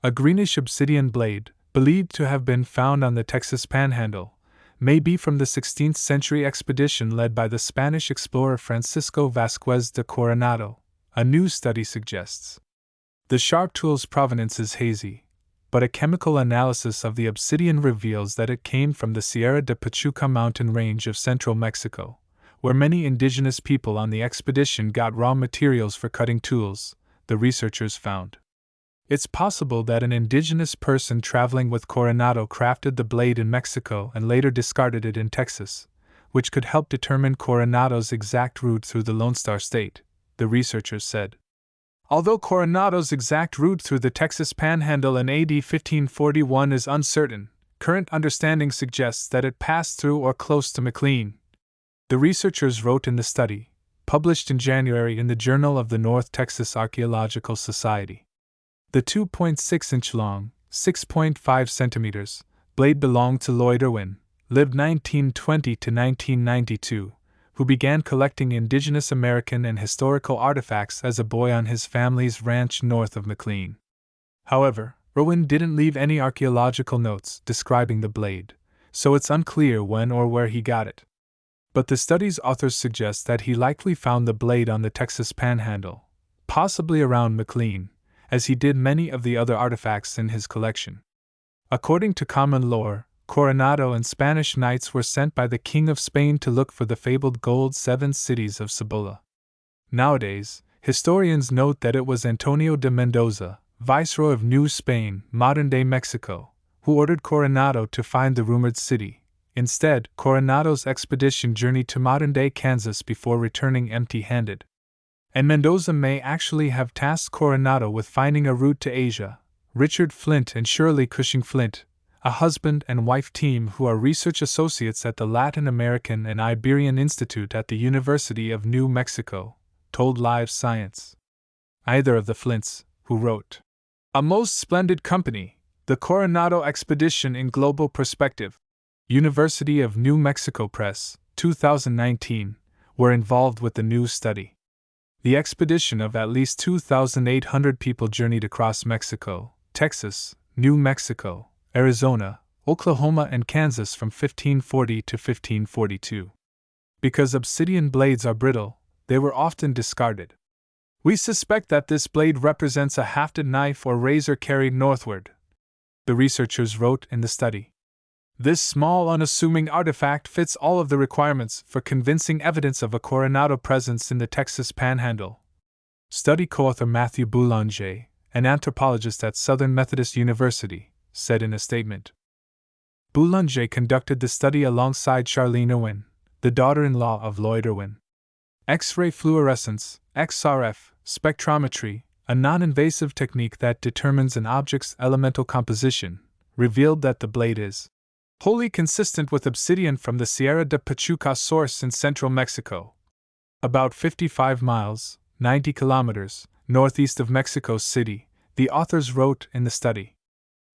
A greenish obsidian blade, believed to have been found on the Texas Panhandle, may be from the 16th century expedition led by the Spanish explorer Francisco Vázquez de Coronado, a new study suggests. The sharp tool's provenance is hazy, but a chemical analysis of the obsidian reveals that it came from the Sierra de Pachuca mountain range of central Mexico, where many indigenous people on the expedition got raw materials for cutting tools, the researchers found. It's possible that an indigenous person traveling with Coronado crafted the blade in Mexico and later discarded it in Texas, which could help determine Coronado's exact route through the Lone Star State, the researchers said. Although Coronado's exact route through the Texas Panhandle in AD 1541 is uncertain, current understanding suggests that it passed through or close to McLean. The researchers wrote in the study, published in January in the Journal of the North Texas Archaeological Society. The 2.6-inch long, 6.5 centimeters, blade belonged to Lloyd Irwin, lived 1920 to 1992, who began collecting indigenous American and historical artifacts as a boy on his family's ranch north of McLean. However, Irwin didn't leave any archaeological notes describing the blade, so it's unclear when or where he got it. But the study's authors suggest that he likely found the blade on the Texas Panhandle, possibly around McLean, as he did many of the other artifacts in his collection. According to common lore, Coronado and Spanish knights were sent by the King of Spain to look for the fabled gold 7 cities of Cibola. Nowadays, historians note that it was Antonio de Mendoza, viceroy of New Spain, modern-day Mexico, who ordered Coronado to find the rumored city. Instead, Coronado's expedition journeyed to modern-day Kansas before returning empty-handed. And Mendoza may actually have tasked Coronado with finding a route to Asia. Richard Flint and Shirley Cushing Flint, a husband and wife team who are research associates at the Latin American and Iberian Institute at the University of New Mexico, told Live Science. Either of the Flints, who wrote, "A most splendid company, the Coronado Expedition in Global Perspective," University of New Mexico Press, 2019, were involved with the new study. The expedition of at least 2,800 people journeyed across Mexico, Texas, New Mexico, Arizona, Oklahoma, and Kansas from 1540 to 1542. Because obsidian blades are brittle, they were often discarded. "We suspect that this blade represents a hafted knife or razor carried northward," the researchers wrote in the study. "This small, unassuming artifact fits all of the requirements for convincing evidence of a Coronado presence in the Texas Panhandle," study co-author Matthew Boulanger, an anthropologist at Southern Methodist University, said in a statement. Boulanger conducted the study alongside Charlene Irwin, the daughter-in-law of Lloyd Irwin. X-ray fluorescence, XRF, spectrometry, a non-invasive technique that determines an object's elemental composition, revealed that the blade is wholly consistent with obsidian from the Sierra de Pachuca source in central Mexico, about 55 miles, 90 kilometers, northeast of Mexico City, the authors wrote in the study.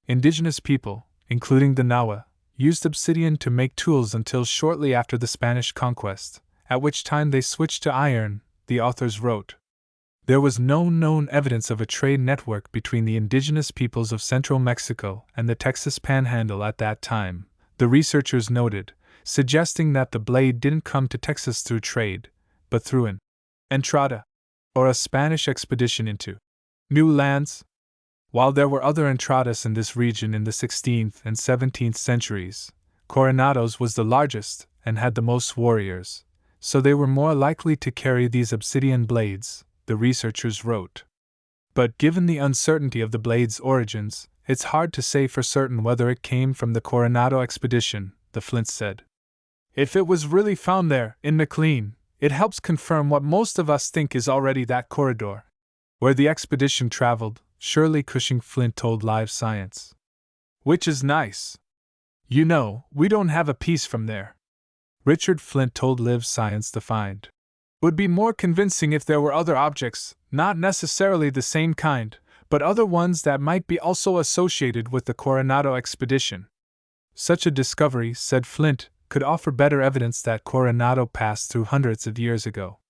Indigenous people, including the Nahua, used obsidian to make tools until shortly after the Spanish conquest, at which time they switched to iron, the authors wrote. There was no known evidence of a trade network between the indigenous peoples of central Mexico and the Texas Panhandle at that time, the researchers noted, suggesting that the blade didn't come to Texas through trade, but through an entrada, or a Spanish expedition into new lands. While there were other entradas in this region in the 16th and 17th centuries, Coronado's was the largest and had the most warriors, so they were more likely to carry these obsidian blades, the researchers wrote. But given the uncertainty of the blade's origins, it's hard to say for certain whether it came from the Coronado expedition, the Flints said. If it was really found there, in McLean, it helps confirm what most of us think is already that corridor where the expedition traveled, Shirley Cushing Flint told Live Science. Which is nice. You know, we don't have a piece from there. Richard Flint told Live Science the find would be more convincing if there were other objects, not necessarily the same kind, but other ones that might be also associated with the Coronado expedition. Such a discovery, said Flint, could offer better evidence that Coronado passed through hundreds of years ago.